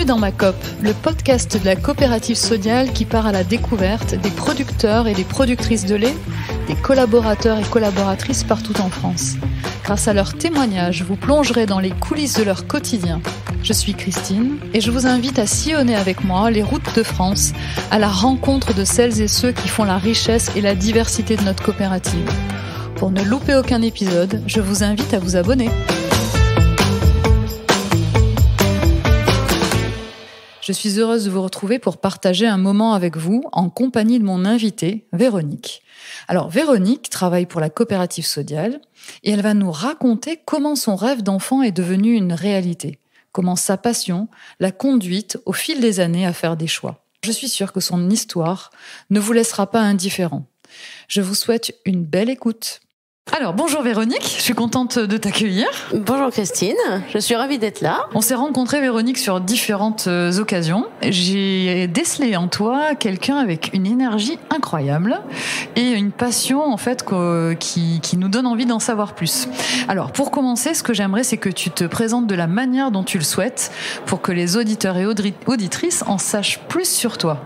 Bienvenue dans Ma Coop, le podcast de la coopérative Sodial qui part à la découverte des producteurs et des productrices de lait, des collaborateurs et collaboratrices partout en France. Grâce à leurs témoignages, vous plongerez dans les coulisses de leur quotidien. Je suis Christine et je vous invite à sillonner avec moi les routes de France à la rencontre de celles et ceux qui font la richesse et la diversité de notre coopérative. Pour ne louper aucun épisode, je vous invite à vous abonner. Je suis heureuse de vous retrouver pour partager un moment avec vous en compagnie de mon invitée, Véronique. Alors, Véronique travaille pour la coopérative Sodial et elle va nous raconter comment son rêve d'enfant est devenu une réalité, comment sa passion l'a conduite au fil des années à faire des choix. Je suis sûre que son histoire ne vous laissera pas indifférent. Je vous souhaite une belle écoute. Alors, bonjour Véronique, je suis contente de t'accueillir. Bonjour Christine, je suis ravie d'être là. On s'est rencontrés, Véronique, sur différentes occasions. J'ai décelé en toi quelqu'un avec une énergie incroyable et une passion, en fait, qui nous donne envie d'en savoir plus. Alors, pour commencer, ce que j'aimerais, c'est que tu te présentes de la manière dont tu le souhaites pour que les auditeurs et auditrices en sachent plus sur toi.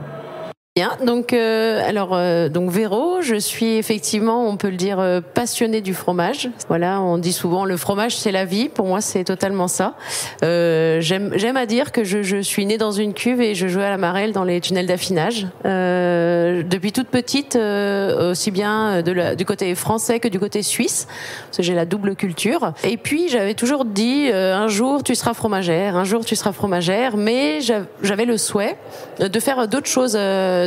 Bien, donc Véro, je suis effectivement, on peut le dire, passionnée du fromage. Voilà, on dit souvent le fromage c'est la vie. Pour moi, c'est totalement ça. J'aime à dire que je suis née dans une cuve et je jouais à la marelle dans les tunnels d'affinage. Depuis toute petite, aussi bien du côté français que du côté suisse, parce que j'ai la double culture. Et puis j'avais toujours dit un jour tu seras fromagère, un jour tu seras fromagère, mais j'avais le souhait de faire d'autres choses.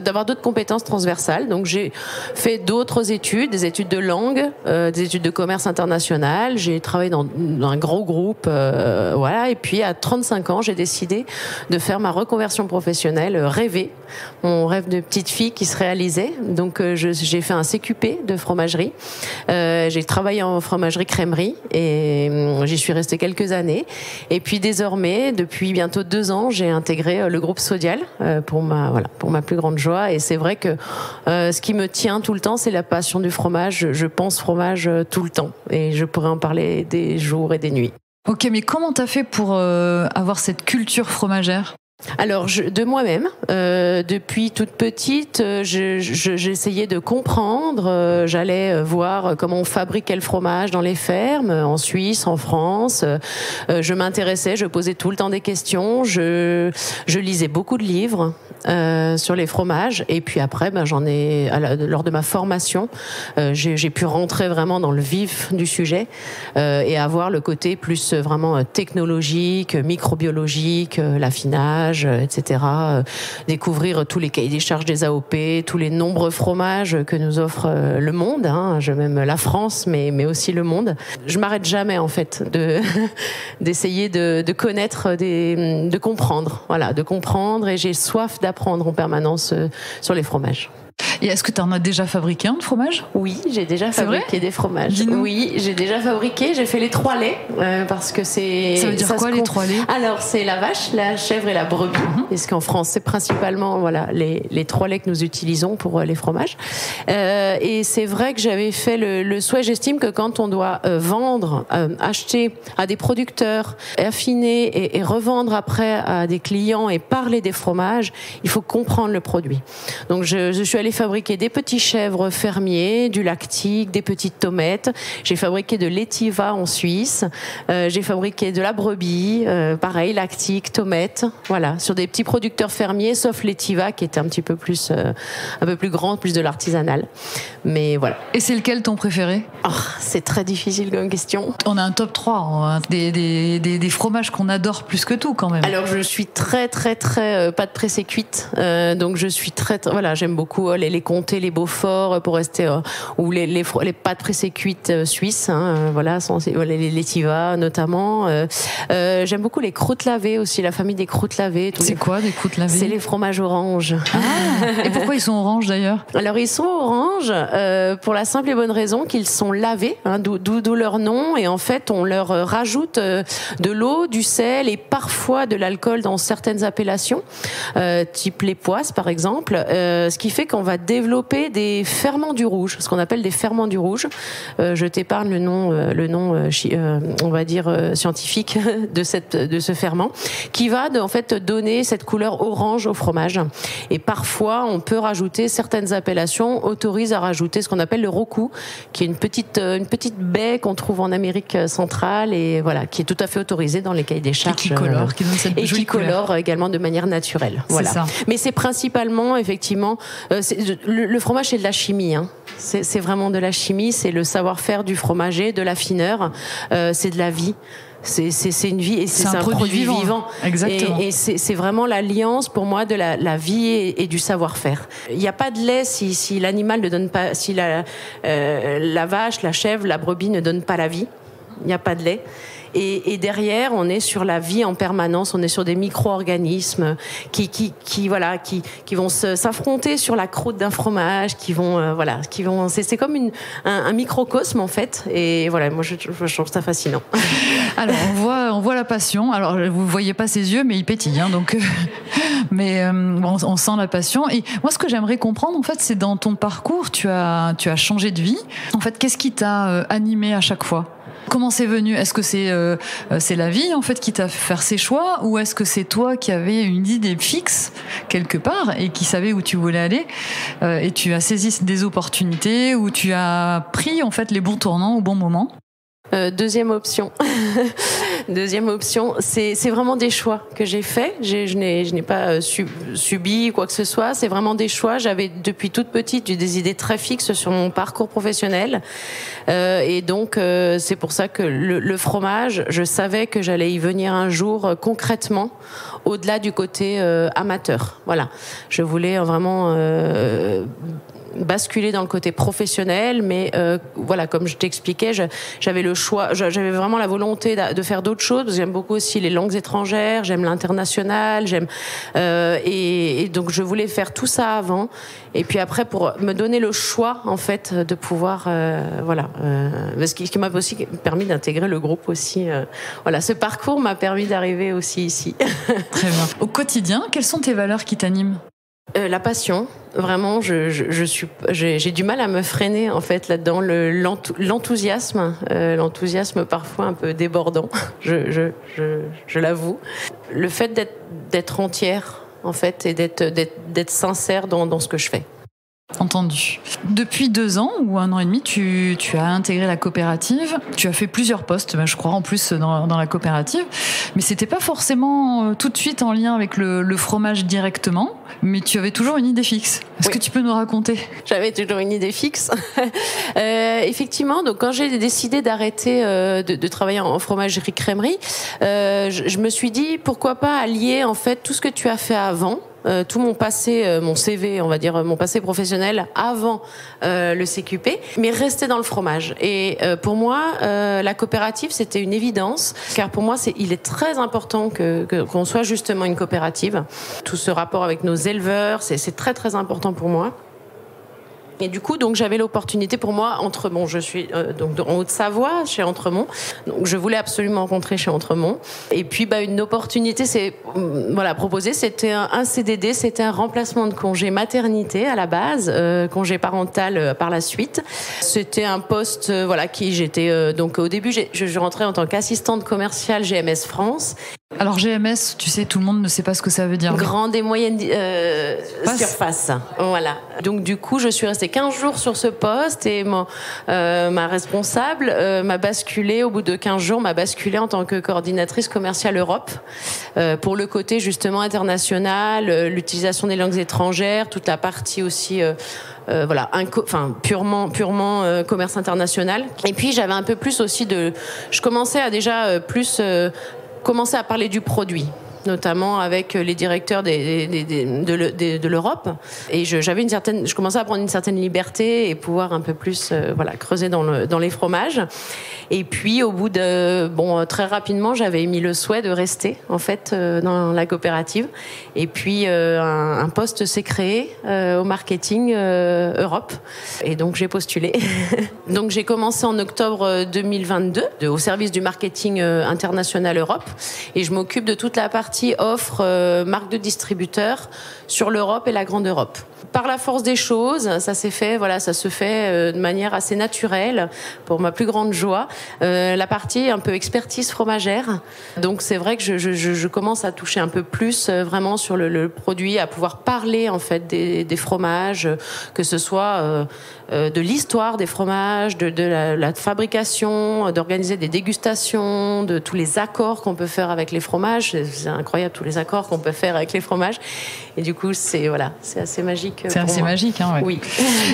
D'avoir d'autres compétences transversales. Donc j'ai fait d'autres études, des études de langue, des études de commerce international. J'ai travaillé dans un gros groupe, voilà. Et puis à 35 ans, j'ai décidé de faire ma reconversion professionnelle, rêver, mon rêve de petite fille qui se réalisait. Donc j'ai fait un CQP de fromagerie. J'ai travaillé en fromagerie crèmerie et j'y suis restée quelques années. Et puis désormais, depuis bientôt 2 ans, j'ai intégré le groupe Sodial pour ma plus grande joie. Et c'est vrai que ce qui me tient tout le temps, c'est la passion du fromage. Je pense fromage tout le temps et je pourrais en parler des jours et des nuits. Ok, mais comment t'as fait pour avoir cette culture fromagère ? Alors, de moi-même, depuis toute petite, j'essayais de comprendre. J'allais voir comment on fabriquait le fromage dans les fermes, en Suisse, en France. Je m'intéressais, je posais tout le temps des questions. Je lisais beaucoup de livres sur les fromages. Et puis après, lors de ma formation, j'ai pu rentrer vraiment dans le vif du sujet et avoir le côté plus vraiment technologique, microbiologique, l'affinage, etc. Découvrir tous les cahiers des charges des AOP, tous les nombreux fromages que nous offre le monde, même la France, mais aussi le monde. Je m'arrête jamais en fait d'essayer de connaître, de comprendre, voilà, de comprendre, et j'ai soif d'apprendre en permanence sur les fromages. Et est-ce que tu en as déjà fabriqué un de fromage ? Oui, j'ai déjà fabriqué des fromages. Dis-nous. Oui, j'ai déjà fabriqué. J'ai fait les 3 laits parce que c'est. Ça veut dire quoi les 3 laits ? Alors c'est la vache, la chèvre et la brebis. Parce qu'en France, c'est principalement les 3 laits que nous utilisons pour les fromages. Et c'est vrai que j'avais fait le souhait. J'estime que quand on doit vendre, acheter à des producteurs, affiner et revendre après à des clients et parler des fromages, il faut comprendre le produit. Donc je suis allée fabriquer des petits chèvres fermiers, du lactique, des petites tomètes. J'ai fabriqué de l'étiva en Suisse. J'ai fabriqué de la brebis, pareil, lactique, tomate. Voilà, sur des petits producteurs fermiers, sauf l'étiva qui était un peu plus grand, plus de l'artisanal. Mais voilà. Et c'est lequel ton préféré ? C'est très difficile comme question. On a un top 3, des fromages qu'on adore plus que tout quand même. Alors je suis très pâte pressée cuite, donc je suis voilà, j'aime beaucoup les comtés, les Beaufort pour rester ou les pâtes pressées cuites suisses, voilà, les l'étiva notamment. J'aime beaucoup les croûtes lavées aussi, la famille des croûtes lavées. C'est quoi des croûtes lavées ? C'est les fromages oranges. Et pourquoi ils sont oranges d'ailleurs ? Alors ils sont oranges pour la simple et bonne raison qu'ils sont lavés, d'où leur nom, et en fait on leur rajoute de l'eau, du sel et parfois de l'alcool dans certaines appellations, type les poisses par exemple, ce qui fait qu'en on va développer des ferments du rouge, ce qu'on appelle des ferments du rouge. Je t'épargne le nom, on va dire scientifique de ce ferment, qui va en fait donner cette couleur orange au fromage. Et parfois, on peut rajouter, certaines appellations autorisent à rajouter ce qu'on appelle le roku, qui est une petite baie qu'on trouve en Amérique centrale et voilà, qui est tout à fait autorisée dans les cahiers des charges. Et qui colore, qui donne cette et jolie qui colore également de manière naturelle. Voilà. C'est ça. Mais c'est principalement, effectivement, le fromage, c'est de la chimie. Hein. C'est vraiment de la chimie, c'est le savoir-faire du fromager, de l'affineur, c'est de la vie. C'est une vie et c'est un produit vivant. Exactement. Et c'est vraiment l'alliance pour moi de la vie et du savoir-faire. Il n'y a pas de lait si l'animal ne donne pas, si la vache, la chèvre, la brebis ne donne pas la vie. Il n'y a pas de lait. Et derrière, on est sur la vie en permanence. On est sur des micro-organismes qui vont s'affronter sur la croûte d'un fromage, c'est comme un microcosme en fait. Et voilà, moi je trouve ça fascinant. Alors on voit la passion. Alors vous voyez pas ses yeux, mais il pétille. Hein, donc, on sent la passion. Et moi, ce que j'aimerais comprendre, en fait, c'est dans ton parcours, tu as changé de vie. En fait, qu'est-ce qui t'a animé à chaque fois? Comment c'est venu? Est-ce que c'est la vie en fait qui t'a fait faire ces choix, ou est-ce que c'est toi qui avais une idée fixe quelque part et qui savais où tu voulais aller et tu as saisi des opportunités, ou tu as pris en fait les bons tournants au bon moment? Deuxième option. Deuxième option, c'est vraiment des choix que j'ai faits. Je n'ai pas subi quoi que ce soit. C'est vraiment des choix. J'avais depuis toute petite eu des idées très fixes sur mon parcours professionnel. Et donc, c'est pour ça que le fromage, je savais que j'allais y venir un jour concrètement, au-delà du côté amateur. Voilà. Je voulais vraiment basculer dans le côté professionnel, mais voilà, comme je t'expliquais, j'avais le choix, j'avais vraiment la volonté de faire d'autres choses, parce que j'aime beaucoup aussi les langues étrangères, j'aime l'international, et donc je voulais faire tout ça avant, et puis après pour me donner le choix en fait de pouvoir ce qui m'a aussi permis d'intégrer le groupe aussi. Voilà, ce parcours m'a permis d'arriver aussi ici. Très bien. Au quotidien, quelles sont tes valeurs qui t'animent? La passion, vraiment, j'ai du mal à me freiner en fait là-dedans. L'enthousiasme, l'enthousiasme parfois un peu débordant, je l'avoue. Le fait d'être entière en fait et d'être sincère dans ce que je fais. Entendu. Depuis 2 ans ou 1 an et demi, tu as intégré la coopérative. Tu as fait plusieurs postes, je crois, en plus dans la coopérative. Mais c'était pas forcément tout de suite en lien avec le fromage directement. Mais tu avais toujours une idée fixe. Est-ce que tu peux nous raconter? J'avais toujours une idée fixe. Effectivement, donc quand j'ai décidé d'arrêter de travailler en fromagerie-crèmerie, je me suis dit pourquoi pas allier en fait tout ce que tu as fait avant. Tout mon passé, mon CV, on va dire mon passé professionnel avant le CQP, mais rester dans le fromage. Et pour moi, la coopérative, c'était une évidence, car pour moi, il est très important qu'on soit justement une coopérative. Tout ce rapport avec nos éleveurs, c'est très très important pour moi. Et du coup, donc j'avais l'opportunité pour moi, Entremont. Je suis donc en Haute-Savoie, chez Entremont. Donc je voulais absolument rencontrer chez Entremont. Et puis une opportunité, proposée. C'était un CDD, c'était un remplacement de congé maternité à la base, congé parental par la suite. C'était un poste, qui j'étais donc au début, je rentrais en tant qu'assistante commerciale GMS France. Alors GMS, tu sais, tout le monde ne sait pas ce que ça veut dire. Grande et moyenne surface. Voilà. Donc du coup, je suis restée 15 jours sur ce poste et ma responsable m'a basculé, au bout de 15 jours, en tant que coordinatrice commerciale Europe pour le côté justement international, l'utilisation des langues étrangères, toute la partie aussi purement commerce international. Et puis j'avais un peu plus aussi je commençais à déjà commencer à parler du produit, notamment avec les directeurs de l'Europe. Et je commençais à prendre une certaine liberté et pouvoir un peu plus creuser dans les fromages. Et puis, au bout très rapidement, j'avais émis le souhait de rester, en fait, dans la coopérative. Et puis, un poste s'est créé au marketing Europe. Et donc, j'ai postulé. Donc, j'ai commencé en octobre 2022 au service du marketing international Europe. Et je m'occupe de toute la partie partie offre marque de distributeur sur l'Europe et la grande Europe. Par la force des choses, ça s'est fait, voilà, ça se fait de manière assez naturelle, pour ma plus grande joie. La partie un peu expertise fromagère. Donc c'est vrai que je commence à toucher un peu plus vraiment sur le produit, à pouvoir parler en fait des fromages, que ce soit de l'histoire des fromages, de la fabrication, d'organiser des dégustations, de tous les accords qu'on peut faire avec les fromages. C'est incroyable tous les accords qu'on peut faire avec les fromages. Et du coup, c'est assez magique. C'est assez magique, hein, ouais. Oui.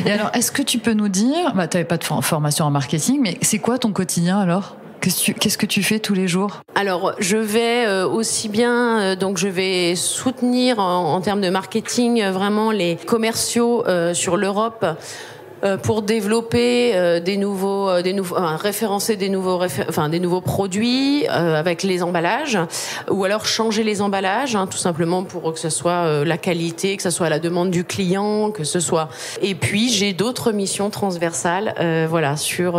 Et alors, est-ce que tu peux nous dire, tu n'avais pas de formation en marketing, mais c'est quoi ton quotidien alors ? Qu'est-ce que tu fais tous les jours ? Alors, je vais aussi bien, donc je vais soutenir en termes de marketing vraiment les commerciaux sur l'Europe. Pour développer référencer des nouveaux produits avec les emballages, ou alors changer les emballages, tout simplement pour que ce soit la qualité, que ce soit à la demande du client, que ce soit. Et puis j'ai d'autres missions transversales, sur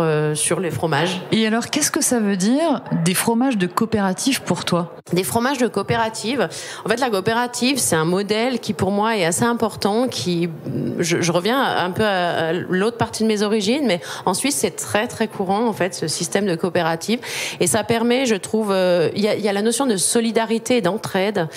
les fromages. Et alors, qu'est-ce que ça veut dire des fromages de coopérative pour toi ? Des fromages de coopérative. En fait, la coopérative, c'est un modèle qui pour moi est assez important. Je reviens un peu à l'autre partie de mes origines, mais en Suisse, c'est très très courant en fait ce système de coopérative, et ça permet, je trouve, il y a la notion de solidarité et d'entraide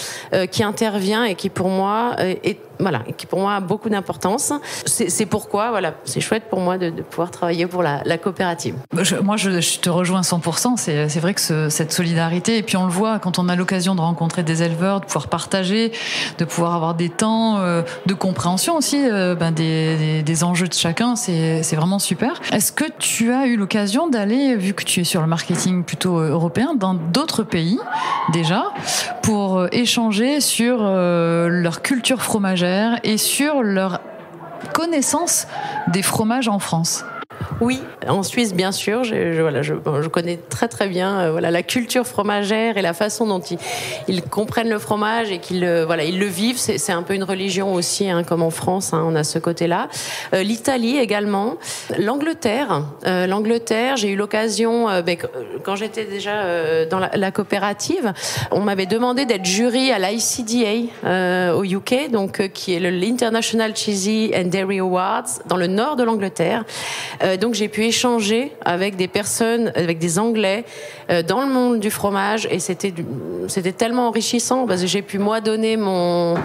qui intervient et qui pour moi a beaucoup d'importance. C'est pourquoi c'est chouette pour moi de pouvoir travailler pour la coopérative. Je te rejoins 100%. C'est vrai que cette solidarité, et puis on le voit quand on a l'occasion de rencontrer des éleveurs, de pouvoir partager, de pouvoir avoir des temps de compréhension aussi des enjeux de chacun. C'est vraiment super. Est-ce que tu as eu l'occasion d'aller, vu que tu es sur le marketing plutôt européen, dans d'autres pays déjà, pour échanger sur leur culture fromagère et sur leur connaissance des fromages en France ? Oui, en Suisse, bien sûr. Je connais très très bien la culture fromagère et la façon dont ils comprennent le fromage et qu'ils le vivent. C'est un peu une religion aussi, comme en France, on a ce côté-là. L'Italie également. L'Angleterre, j'ai eu l'occasion, quand j'étais déjà dans la coopérative, on m'avait demandé d'être jury à l'ICDA au UK, donc qui est l'International Cheesy and Dairy Awards dans le nord de l'Angleterre. Donc j'ai pu échanger avec des personnes, avec des Anglais dans le monde du fromage, et c'était tellement enrichissant parce que j'ai pu moi donner mon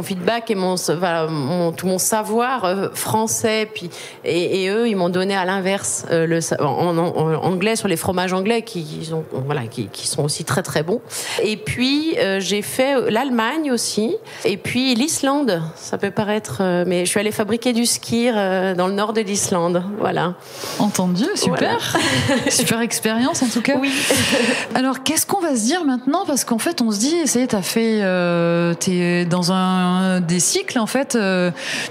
feedback et tout mon savoir français, et eux ils m'ont donné à l'inverse en anglais sur les fromages anglais qui sont aussi très très bons. Et puis j'ai fait l'Allemagne aussi, et puis l'Islande. Ça peut paraître, mais je suis allée fabriquer du skyr dans le nord de l'Islande. Voilà. Entendu, super. Voilà. Super expérience en tout cas. Oui. Alors qu'est-ce qu'on va se dire maintenant, parce qu'en fait on se dit, ça y est, t'es dans des cycles en fait,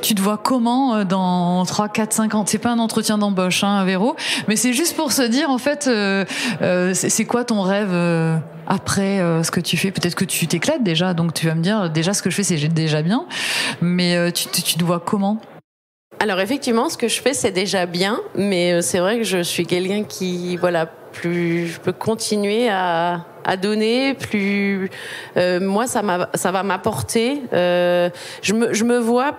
tu te vois comment dans 3, 4, 5 ans? C'est pas un entretien d'embauche, Véro, mais c'est juste pour se dire en fait, c'est quoi ton rêve après ce que tu fais? Peut-être que tu t'éclates déjà, donc tu vas me dire déjà ce que je fais c'est déjà bien, mais tu te vois comment? Alors effectivement, ce que je fais, c'est déjà bien, mais c'est vrai que je suis quelqu'un qui, plus je peux continuer à donner, plus moi ça va m'apporter. Je me vois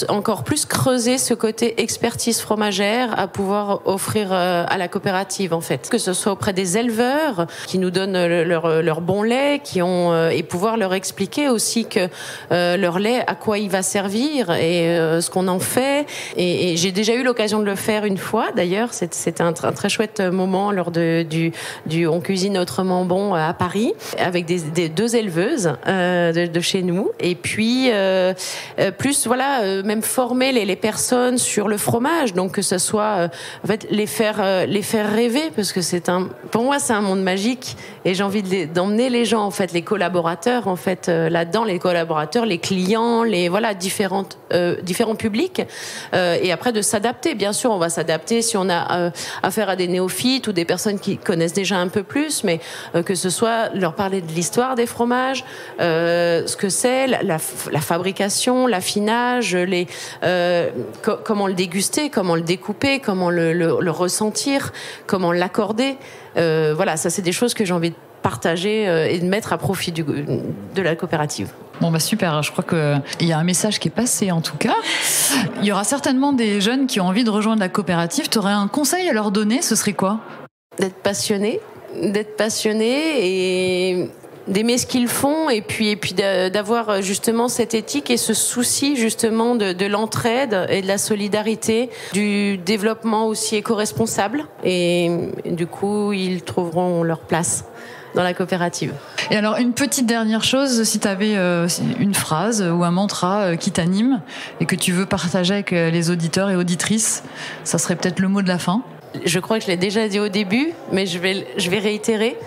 encore plus creuser ce côté expertise fromagère à pouvoir offrir à la coopérative en fait, que ce soit auprès des éleveurs qui nous donnent leur bon lait, et pouvoir leur expliquer aussi que leur lait, à quoi il va servir et ce qu'on en fait. Et j'ai déjà eu l'occasion de le faire une fois. D'ailleurs, c'était un très chouette moment lors du On cuisine autrement bon à Paris, avec des deux éleveuses de chez nous, et puis même former les personnes sur le fromage, donc que ce soit en fait les faire rêver, parce que pour moi c'est un monde magique, et j'ai envie d'emmener les gens en fait, les collaborateurs en fait là-dedans, les collaborateurs, les clients, différents publics, et après de s'adapter. Bien sûr, on va s'adapter si on a affaire à des néophytes ou des personnes qui connaissent déjà un peu plus, mais que ce soit leur parler de l'histoire des fromages, ce que c'est la fabrication, l'affinage, comment le déguster, comment le découper, comment le ressentir, comment l'accorder. Ça c'est des choses que j'ai envie partager et de mettre à profit de la coopérative. Bon, super, je crois qu'il y a un message qui est passé en tout cas. Il y aura certainement des jeunes qui ont envie de rejoindre la coopérative. Tu aurais un conseil à leur donner, ce serait quoi ? D'être passionné et d'aimer ce qu'ils font et puis d'avoir justement cette éthique et ce souci justement de l'entraide et de la solidarité, du développement aussi éco-responsable, et du coup ils trouveront leur place dans la coopérative. Et alors une petite dernière chose, si tu avais une phrase ou un mantra qui t'anime et que tu veux partager avec les auditeurs et auditrices, ça serait peut-être le mot de la fin. Je crois que je l'ai déjà dit au début, mais je vais réitérer.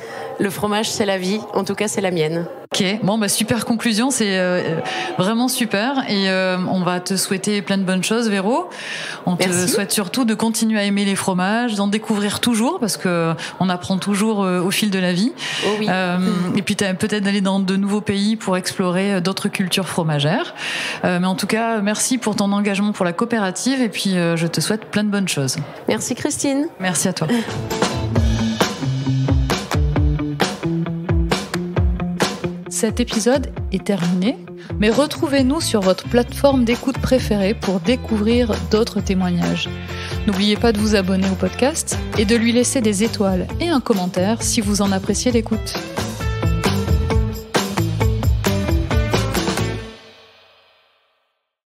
Le fromage, c'est la vie. En tout cas, c'est la mienne. Ok, super conclusion, c'est vraiment super. Et on va te souhaiter plein de bonnes choses, Véro. On te souhaite surtout de continuer à aimer les fromages, d'en découvrir toujours, parce que on apprend toujours au fil de la vie. Oh oui. Et puis peut-être d'aller dans de nouveaux pays pour explorer d'autres cultures fromagères. Mais en tout cas, merci pour ton engagement pour la coopérative. Et puis, je te souhaite plein de bonnes choses. Merci Christine. Merci à toi. Cet épisode est terminé, mais retrouvez-nous sur votre plateforme d'écoute préférée pour découvrir d'autres témoignages. N'oubliez pas de vous abonner au podcast et de lui laisser des étoiles et un commentaire si vous en appréciez l'écoute.